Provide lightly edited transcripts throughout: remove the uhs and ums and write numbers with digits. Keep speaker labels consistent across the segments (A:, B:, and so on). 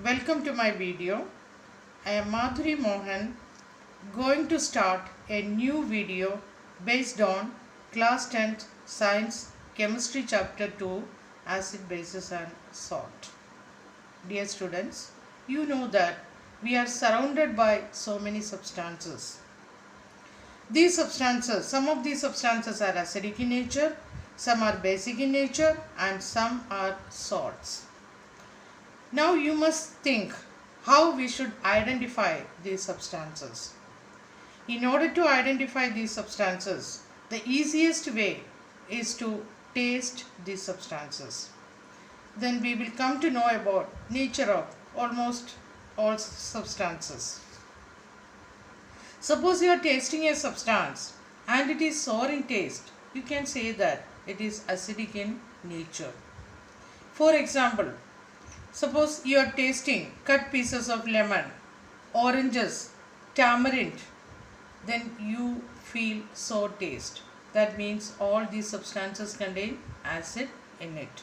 A: Welcome to my video. I am Madhuri Mohan going to start a new video based on class 10th science chemistry chapter 2 acid bases and salt. Dear students, you know that we are surrounded by so many substances. Some of these substances are acidic in nature, some are basic in nature and some are salts. Now you must think how we should identify these substances. In order to identify these substances, the easiest way is to taste these substances. Then we will come to know about nature of almost all substances. Suppose you are tasting a substance and it is sour in taste, you can say that it is acidic in nature. For example, suppose you are tasting cut pieces of lemon, oranges, tamarind, then you feel sour taste. That means all these substances contain acid in it.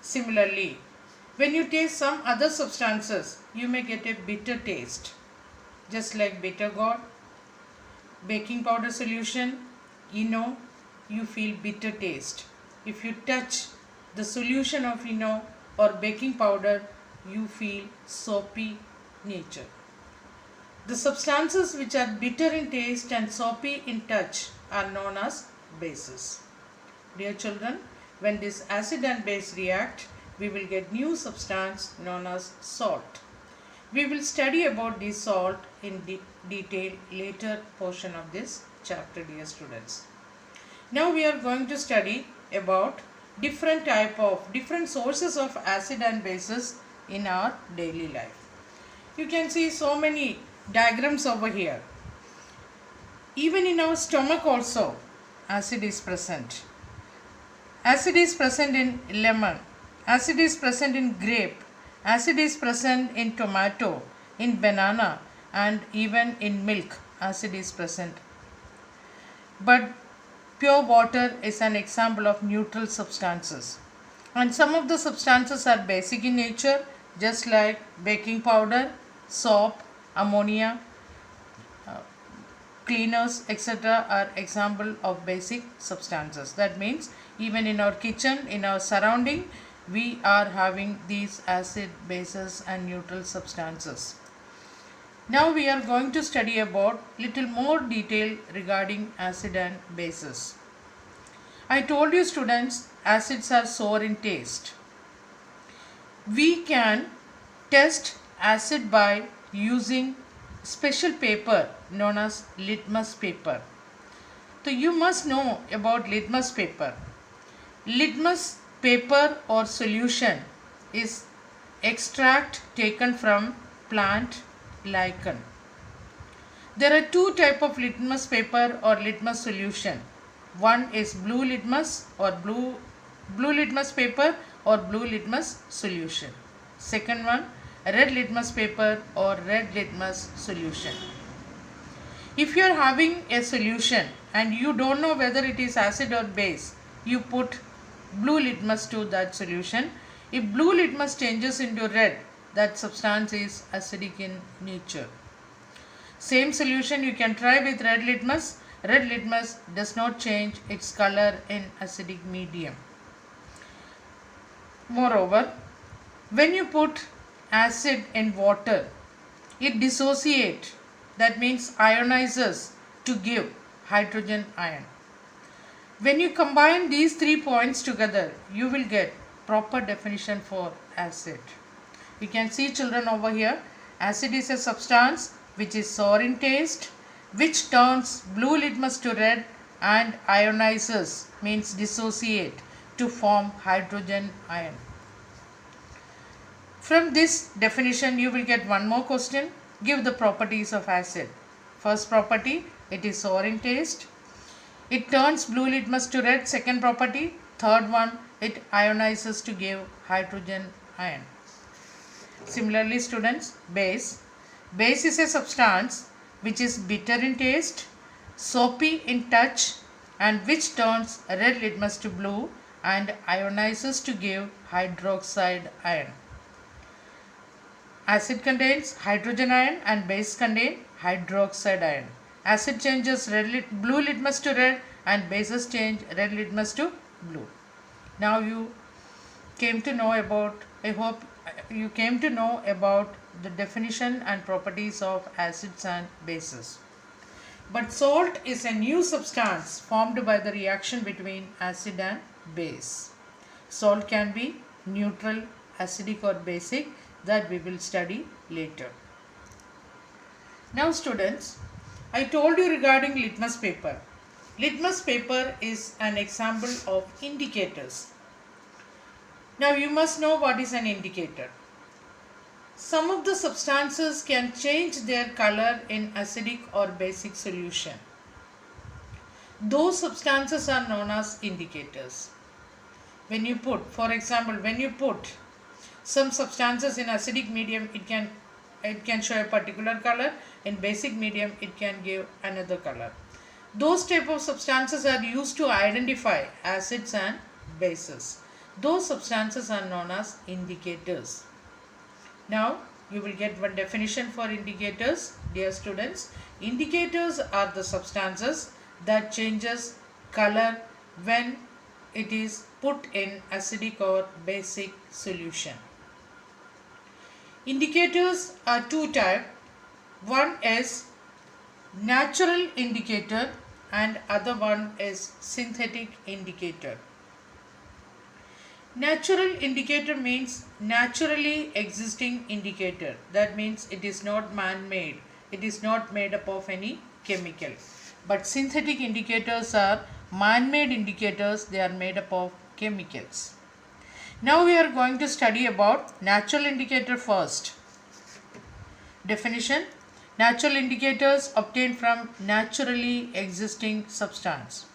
A: Similarly, when you taste some other substances, you may get a bitter taste, just like bitter gourd, baking powder solution, you feel bitter taste. If you touch the solution of or baking powder, you feel soapy nature. The substances which are bitter in taste and soapy in touch are known as bases. Dear children, when this acid and base react, we will get new substance known as salt. We will study about this salt in detail later portion of this chapter, dear students. Now we are going to study about different sources of acid and bases in our daily life. You can see so many diagrams over here. Even in our stomach also acid is present. Acid is present in lemon. Acid is present in grape. Acid is present in tomato, in banana, and even in milk. Acid is present. But pure water is an example of neutral substances. And some of the substances are basic in nature, just like baking powder, soap, ammonia, cleaners, etc. are example of basic substances. That means even in our kitchen, in our surrounding, we are having these acid, bases and neutral substances. Now we are going to study about little more detail regarding acid and bases. I told you students, acids are sour in taste. We can test acid by using special paper known as litmus paper. So you must know about litmus paper. Litmus paper or solution is extract taken from plant lichen. There are two types of litmus paper or litmus solution. One is blue litmus paper or blue litmus solution. Second one, red litmus paper or red litmus solution. If you are having a solution and you don't know whether it is acid or base, you put blue litmus to that solution. If blue litmus changes into red, that substance is acidic in nature. Same solution you can try with red litmus. Red litmus does not change its color in acidic medium. Moreover, when you put acid in water, it dissociates, that means ionizes, to give hydrogen ion. When you combine these 3 points together, you will get proper definition for acid. You can see children over here, acid is a substance which is sour in taste, which turns blue litmus to red and ionizes, means dissociate, to form hydrogen ion. From this definition you will get one more question. Give the properties of acid. First property, it is sour in taste. It turns blue litmus to red. Second property. Third one, it ionizes to give hydrogen ion. Similarly students, base. Base is a substance which is bitter in taste, soapy in touch, and which turns red litmus to blue and ionizes to give hydroxide ion. Acid contains hydrogen ion and base contain hydroxide ion. Acid changes blue litmus to red and bases change red litmus to blue. Now you came to know about, I hope you came to know about the definition and properties of acids and bases. But salt is a new substance formed by the reaction between acid and base. Salt can be neutral, acidic or basic, that we will study later. Now students, I told you regarding litmus paper. Litmus paper is an example of indicators. Now you must know what is an indicator. Some of the substances can change their color in acidic or basic solution. Those substances are known as indicators. When you put, for example, when you put some substances in acidic medium, it can show a particular color. In basic medium, it can give another color. Those type of substances are used to identify acids and bases. Those substances are known as indicators. Now you will get one definition for indicators. Dear students, indicators are the substances that changes color when it is put in acidic or basic solution. Indicators are two types. One is natural indicator and other one is synthetic indicator. Natural indicator means naturally existing indicator. That means it is not man-made. It is not made up of any chemical. But synthetic indicators are man-made indicators. They are made up of chemicals. Now we are going to study about natural indicator first. Definition: natural indicators obtained from naturally existing substance.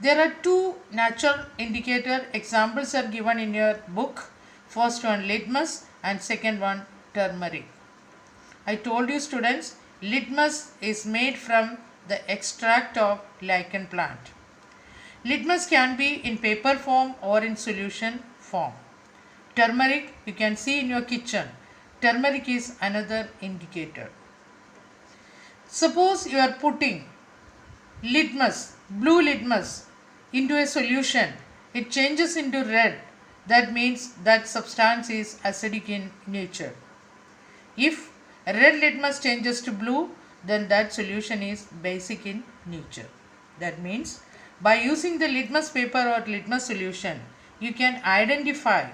A: There are two natural indicator examples are given in your book. First one litmus and second one turmeric. I told you students, litmus is made from the extract of lichen plant. Litmus can be in paper form or in solution form. Turmeric you can see in your kitchen. Turmeric is another indicator. Suppose you are putting litmus, blue litmus into a solution, it changes into red. That means that substance is acidic in nature. If red litmus changes to blue, then that solution is basic in nature. That means by using the litmus paper or litmus solution, you can identify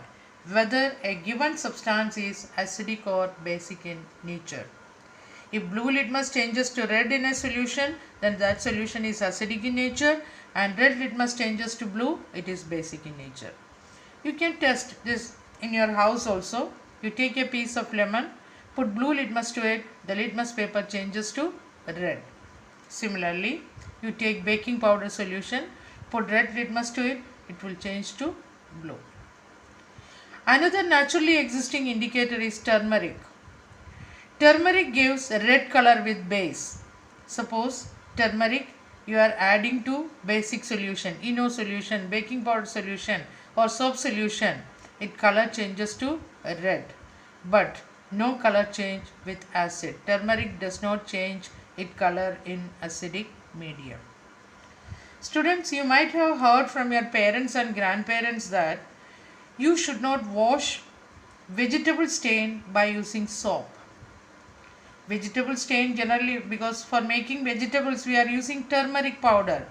A: whether a given substance is acidic or basic in nature. If blue litmus changes to red in a solution, then that solution is acidic in nature, and red litmus changes to blue, it is basic in nature. You can test this in your house also. You take a piece of lemon, put blue litmus to it, the litmus paper changes to red. Similarly, you take baking powder solution, put red litmus to it, it will change to blue. Another naturally existing indicator is turmeric. Turmeric gives a red color with base. Suppose turmeric you are adding to basic solution, ENO solution, baking powder solution or soap solution, its color changes to red. But no color change with acid. Turmeric does not change its color in acidic medium. Students, you might have heard from your parents and grandparents that you should not wash vegetable stain by using soap. Vegetable stain generally, because for making vegetables we are using turmeric powder.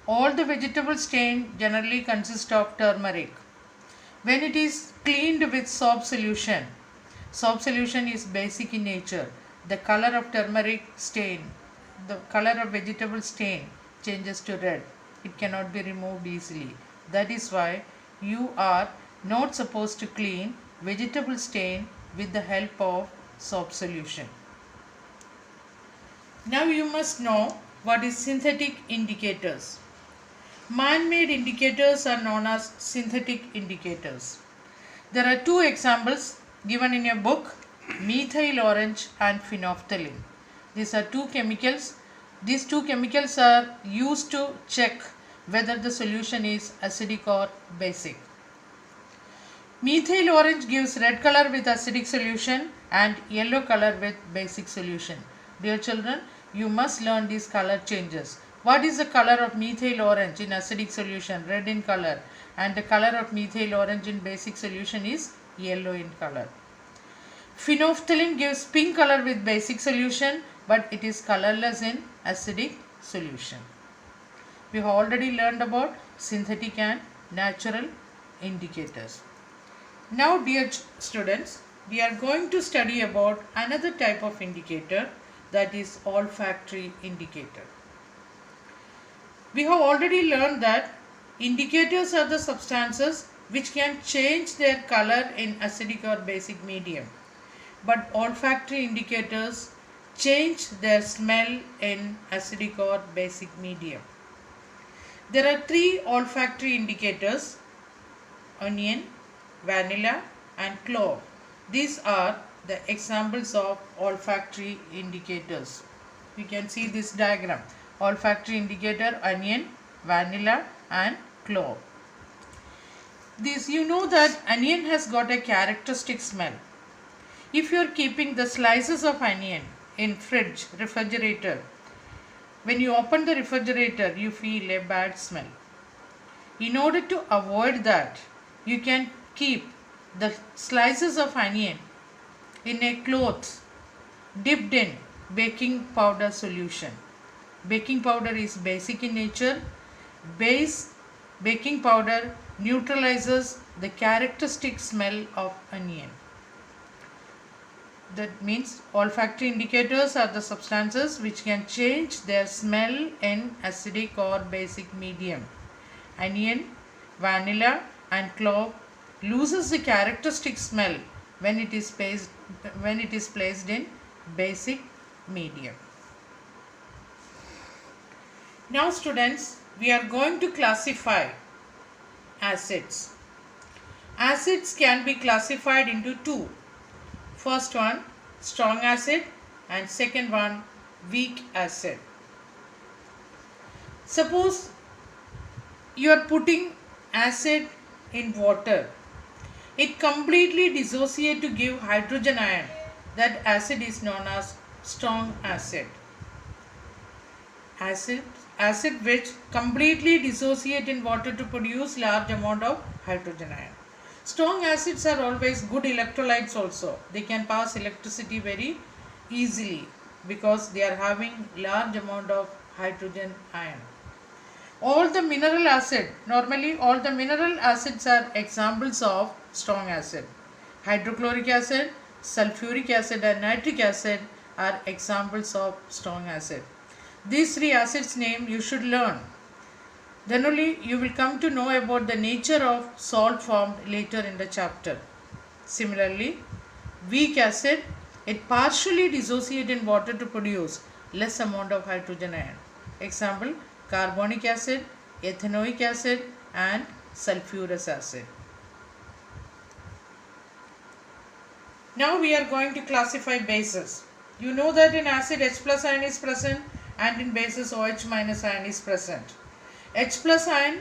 A: All the vegetable stain generally consist of turmeric. When it is cleaned with soap solution is basic in nature. The color of turmeric stain, the color of vegetable stain changes to red. It cannot be removed easily. That is why you are not supposed to clean vegetable stain with the help of soap solution. Now you must know what is synthetic indicators. Man-made indicators are known as synthetic indicators. There are two examples given in your book, methyl orange and phenolphthalein. These are two chemicals. These two chemicals are used to check whether the solution is acidic or basic. Methyl orange gives red color with acidic solution and yellow color with basic solution. Dear children, you must learn these color changes. What is the color of methyl orange in acidic solution? Red in color, and the color of methyl orange in basic solution is yellow in color. Phenolphthalein gives pink color with basic solution, but it is colorless in acidic solution. We have already learned about synthetic and natural indicators. Now dear students, we are going to study about another type of indicator, that is olfactory indicator. We have already learned that indicators are the substances which can change their color in acidic or basic medium, but olfactory indicators change their smell in acidic or basic medium. There are three olfactory indicators: onion, vanilla and clove. These are the examples of olfactory indicators. You can see this diagram: olfactory indicator, onion, vanilla and clove. This, you know that onion has got a characteristic smell. If you are keeping the slices of onion in fridge, refrigerator, when you open the refrigerator, you feel a bad smell. In order to avoid that, you can keep the slices of onion in a cloth dipped in baking powder solution. Baking powder is basic in nature. Baking powder neutralizes the characteristic smell of onion. That means olfactory indicators are the substances which can change their smell in acidic or basic medium. Onion, vanilla and clove loses the characteristic smell when it is placed in basic medium. Now students, we are going to classify acids. Acids can be classified into two. First one, strong acid, and second one, weak acid. Suppose you are putting acid in water. It completely dissociates to give hydrogen ion. That acid is known as strong acid. Acid which completely dissociate in water to produce large amount of hydrogen ion. Strong acids are always good electrolytes also. They can pass electricity very easily because they are having large amount of hydrogen ion. Normally all the mineral acids are examples of strong acid. Hydrochloric acid, sulfuric acid and nitric acid are examples of strong acid. These three acids name you should learn. Then only you will come to know about the nature of salt formed later in the chapter. Similarly, weak acid, it partially dissociates in water to produce less amount of hydrogen ion. Example, carbonic acid, ethanoic acid and sulfurous acid. Now we are going to classify bases. You know that in acid H plus ion is present and in bases OH minus ion is present. H plus ion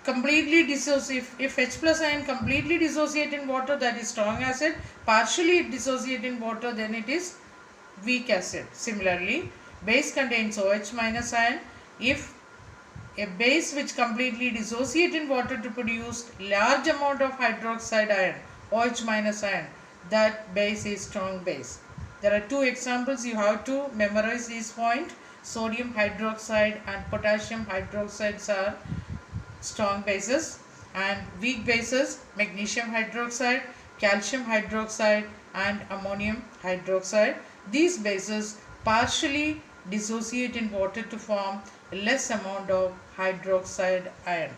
A: completely dissociate. If H plus ion completely dissociate in water, that is strong acid. Partially it dissociate in water, then it is weak acid. Similarly, base contains OH minus ion. If a base which completely dissociate in water to produce large amount of hydroxide ion, OH minus ion, that base is strong base. There are two examples, you have to memorize this point. Sodium hydroxide and potassium hydroxides are strong bases, and weak bases magnesium hydroxide, calcium hydroxide and ammonium hydroxide. These bases partially dissociate in water to form less amount of hydroxide ion.